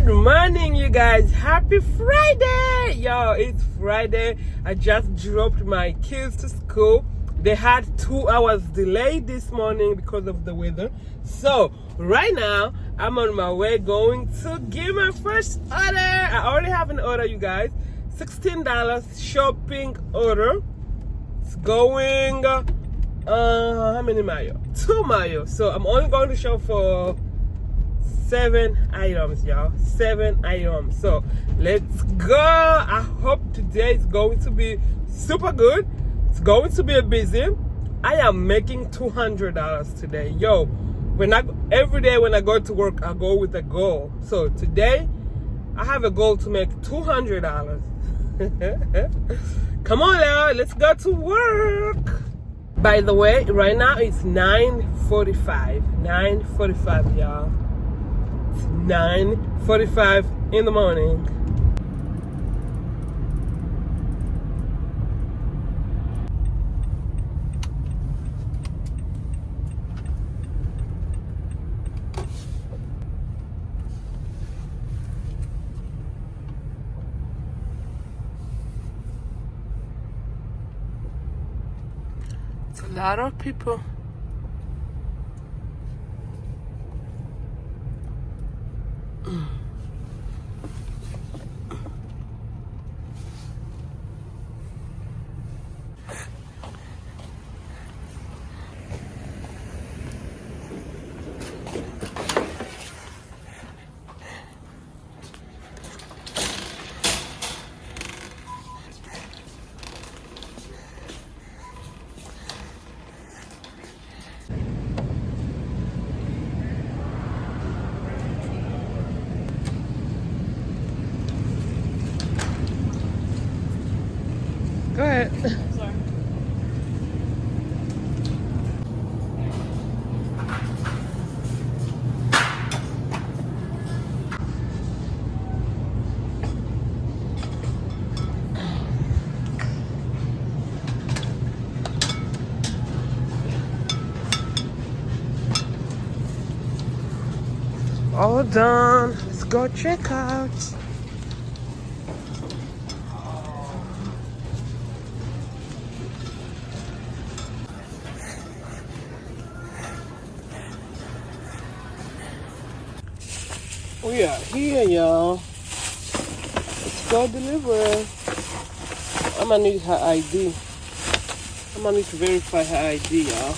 Good morning, you guys. Happy Friday. Yo, it's Friday. I just dropped my kids to school. They had 2 hours delay this morning because of the weather. So right now I'm on my way going to give my first order. I already have an order, you guys. $16 shopping order. It's going how many miles? 2 miles. So I'm only going to shop for 7 items, y'all. 7 items. So let's go. I hope today is going to be super good. It's going to be busy. I am making $200 today. Yo, every day when I go to work, I go with a goal. So today I have a goal to make $200. Come on now, let's go to work. By the way, right now it's 9:45. 9:45, y'all. 9:45 in the morning. It's a lot of people. Go ahead. Sorry. All done. Let's go check out. We are here, y'all. Let's go deliver. I'm gonna need her ID. I'm gonna need to verify her ID, y'all.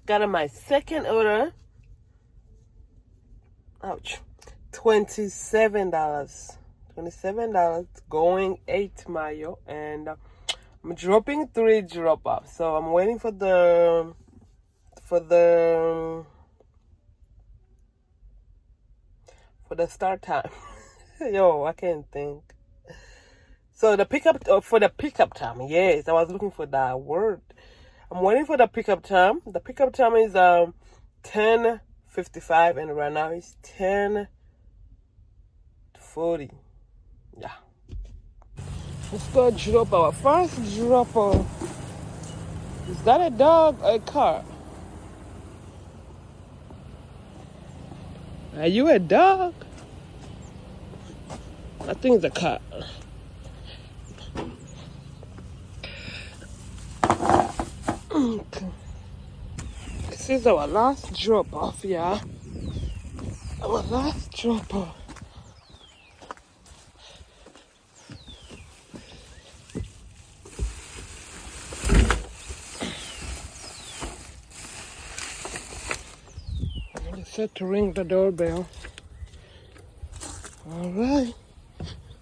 Got my second order. Ouch. $27. $27 going 8 miles, and I'm dropping 3 drop-offs. So I'm waiting for the start time. Yo, I can't think. So the pickup for the pickup time. Yes, I was looking for that word. I'm waiting for the pickup time. The pickup time is 10:55, and right now it's 10:40. Yeah. Let's go drop our first drop off. Is that a dog or a car? Are you a dog? I think it's a car. Okay. This is our last drop off, yeah. Our last drop off. I'm set to ring the doorbell. All right.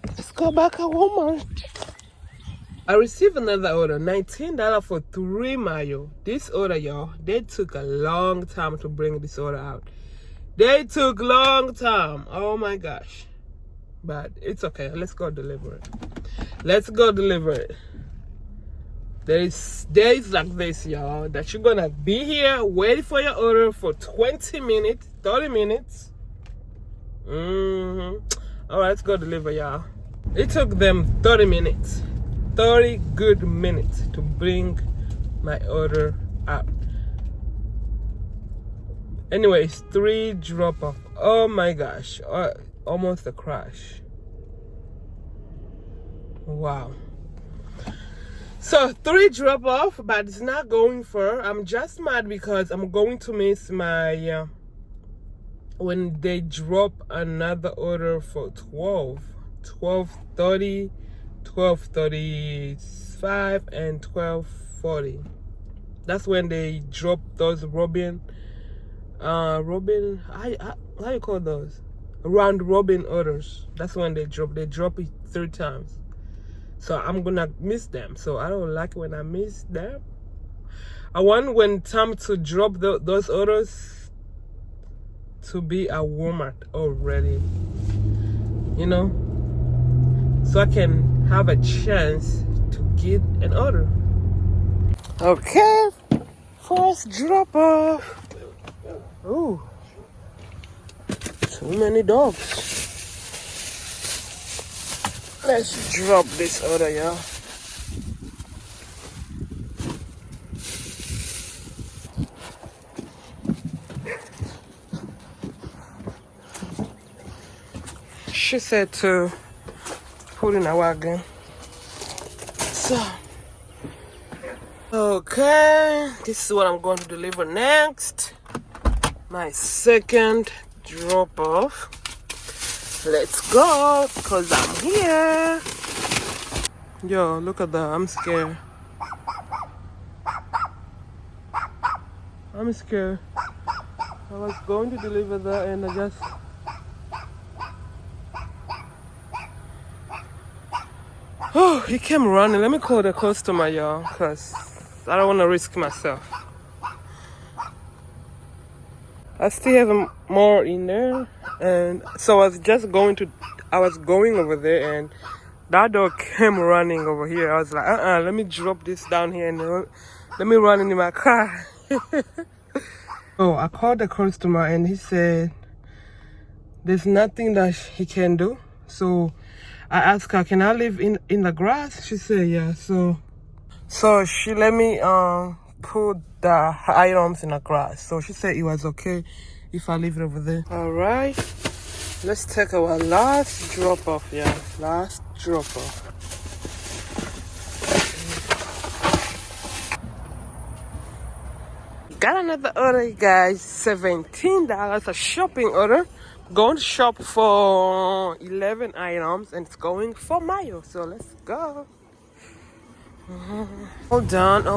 Let's go back at Walmart. I received another order, $19 for 3 miles. This order, y'all, they took a long time to bring this order out. They took long time. Oh my gosh. But it's okay. Let's go deliver it. Let's go deliver it. There's days like this, y'all, that you're gonna be here waiting for your order for 20 minutes, 30 minutes. All right, let's go deliver, y'all. It took them 30 minutes, 30 good minutes to bring my order out. Anyways, 3 drop off. Oh my gosh, almost a crash. Wow. So 3 drop off, but it's not going for. I'm just mad because I'm going to miss my when they drop another order for 12:30, 12:35, and 12:40. That's when they drop those Robin, how you call those? Round Robin orders. That's when they drop. They drop it 3 times. So I'm gonna miss them. So I don't like when I miss them. I want when time to drop those orders to be at Walmart already, you know, so I can have a chance to get an order. Okay, first drop off. Ooh, too many dogs. Let's drop this order, y'all. She said to put in a wagon. So, okay, this is what I'm going to deliver next. My second drop off. Let's go, because I'm here. Yo, look at that. I'm scared. I'm scared. I was going to deliver that and I just... Oh, he came running. Let me call the customer, y'all, because I don't want to risk myself. I still have more in there, and so I was going over there, and that dog came running over here. I was like, let me drop this down here and let me run into my car. So I called the customer and he said there's nothing that he can do. So I asked her, can I live in the grass? She said yeah. So she let me put the items in the grass. So she said it was okay if I leave it over there. All right, let's take our last drop off. Yeah, last drop off. Got another order, you guys. $17, a shopping order. Going to shop for 11 items and it's going for Mayo. So let's go. All done.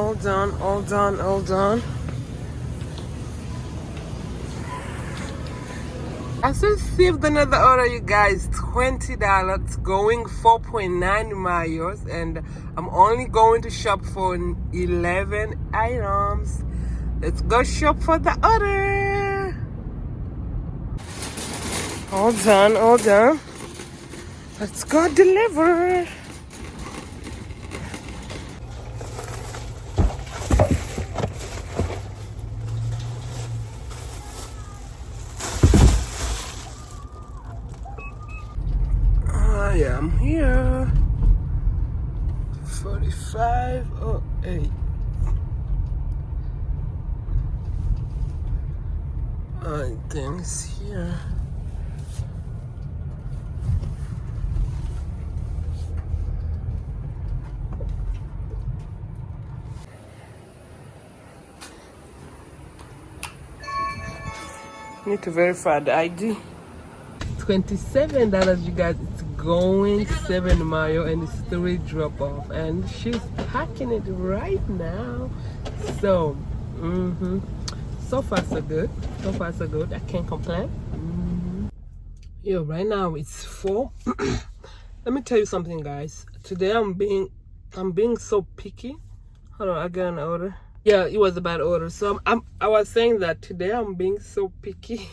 I just received another order, you guys. $20, going 4.9 miles, and I'm only going to shop for 11 items. Let's go shop for the order. All done. Let's go deliver. I am here. 4508. I think it's here. Need to verify the ID. $27, you guys. It's going 7 miles and it's 3 drop off, and she's packing it right now. So so far so good. I can't complain. Yo, right now it's 4. Let me tell you something, guys. Today I'm being so picky. Hold on, I got an order. Yeah, it was a bad order. So I was saying that today I'm being so picky.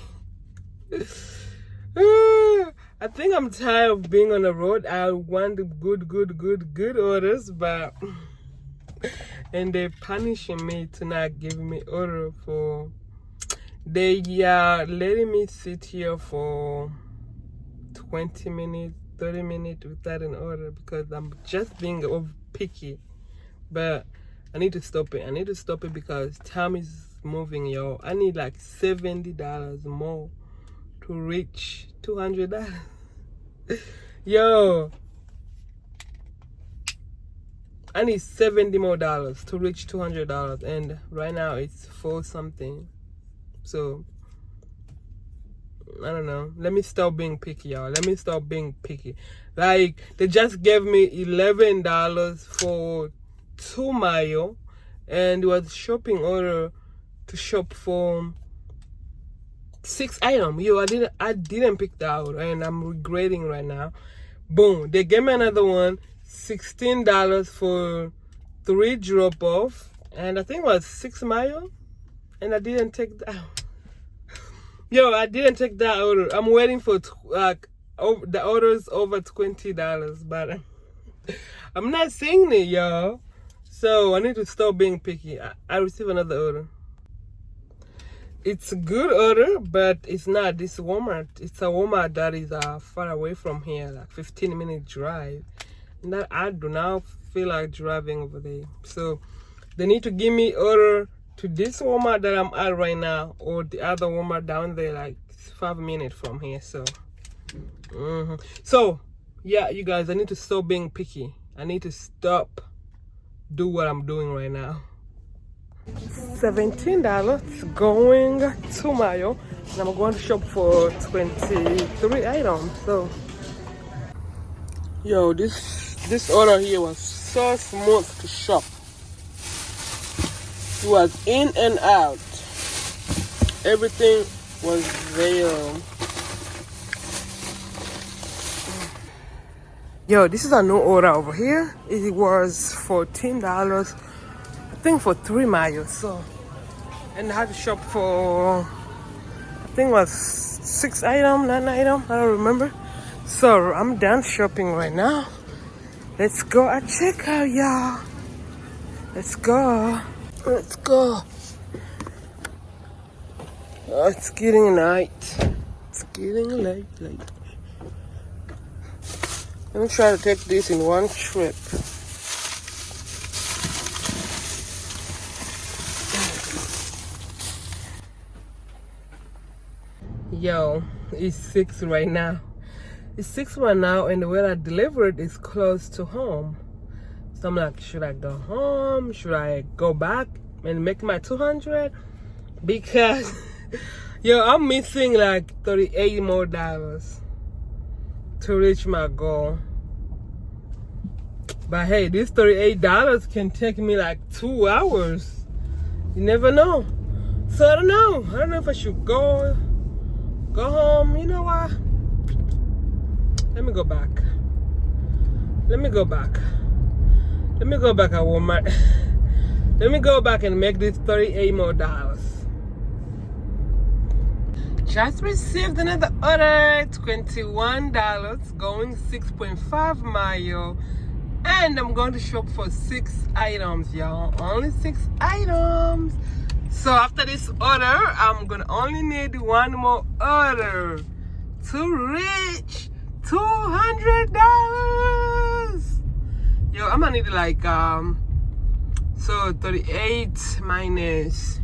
I I think I'm tired of being on the road. I want the good orders, but and they're punishing me to not giving me order for. They are letting me sit here for 20 minutes, 30 minutes without an order because I'm just being over picky. But I need to stop it. I need to stop it because time is moving, y'all. I need like $70 more to reach $200. Yo, I need $70 more to reach $200, and right now it's 4 something. So I don't know. Let me stop being picky, y'all. Let me stop being picky. Like, they just gave me $11 for 2 miles, and it was shopping order to shop for 6 items. Yo, I didn't pick that out, and I'm regretting right now. Boom, they gave me another one, $16 for 3 drop off, and I think it was 6 miles, and I didn't take that. Yo, I didn't take that order. I'm waiting for the orders over $20, but I'm not seeing it, y'all. So I need to stop being picky. I received another order. It's a good order, but it's not this Walmart. It's a Walmart that is far away from here, like 15-minute drive. And I do not feel like driving over there. So they need to give me order to this Walmart that I'm at right now, or the other Walmart down there, like 5 minutes from here. So so yeah, you guys, I need to stop being picky. I need to stop do what I'm doing right now. $17 going 2 miles, and I'm going to shop for 23 items. So yo, this order here was so smooth to shop. It was in and out. Everything was there. Yo, this is a new order over here. It was $14, I think, for 3 miles. So, and I had to shop for, I think it was 6 items, 9 items, I don't remember. So I'm done shopping right now. Let's go at checkout, y'all. Let's go. Let's go. Oh, it's getting night. It's getting late. Let me try to take this in one trip. Yo, it's 6 right now. It's 6 right now, and where I delivered is close to home. So I'm like, should I go home? Should I go back and make my 200? Because yo, I'm missing like $38 more to reach my goal. But hey, this $38 can take me like 2 hours. You never know. So I don't know if I should go home. You know what? Let me go back. Let me go back at Walmart. Let me go back and make this $38 more. Just received another order, $21, going 6.5 miles. And I'm going to shop for 6 items, y'all. Only 6 items. So after this order, I'm gonna only need 1 more order to reach $200. Yo, I'm gonna need like so 38 minus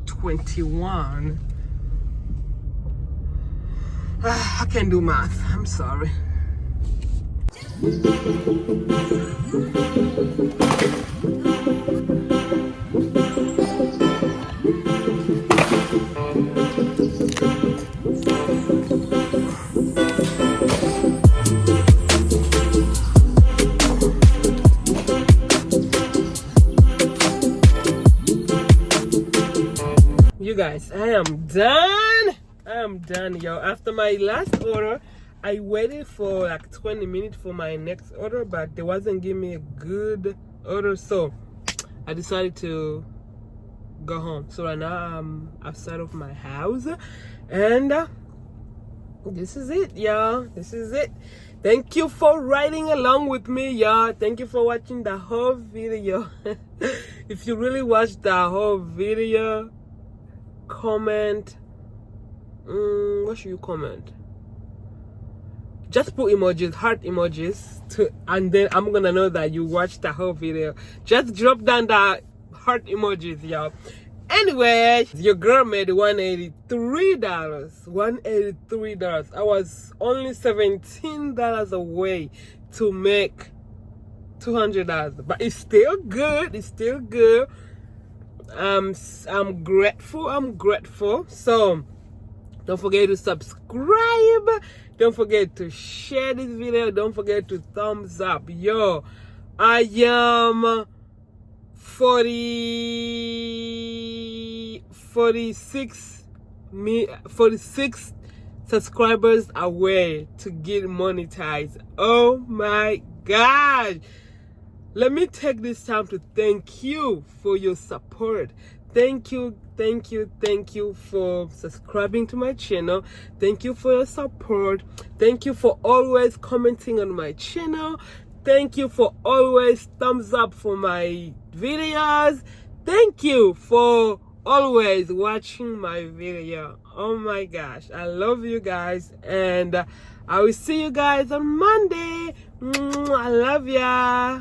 21. I can't do math. I'm sorry. You guys, I am done, yo. After my last order, I waited for like 20 minutes for my next order, but they wasn't giving me a good order, so I decided to go home. So right now I'm outside of my house, and this is it, y'all. This is it. Thank you for riding along with me, y'all. Thank you for watching the whole video. If you really watched the whole video, comment. What should you comment? Just put emojis, heart emojis, and then I'm gonna know that you watched the whole video. Just drop down the heart emojis, y'all. Anyway, your girl made $183. $183. I was only $17 away to make $200, but it's still good. It's still good. I'm grateful. I'm grateful. So don't forget to subscribe. Don't forget to share this video. Don't forget to thumbs up. Yo, I am 46 subscribers away to get monetized. Oh my gosh. Let me take this time to thank you for your support. Thank you for subscribing to my channel. Thank you for your support. Thank you for always commenting on my channel. Thank you for always thumbs up for my videos. Thank you for always watching my video. Oh my gosh, I love you guys, and I will see you guys on Monday. I love ya.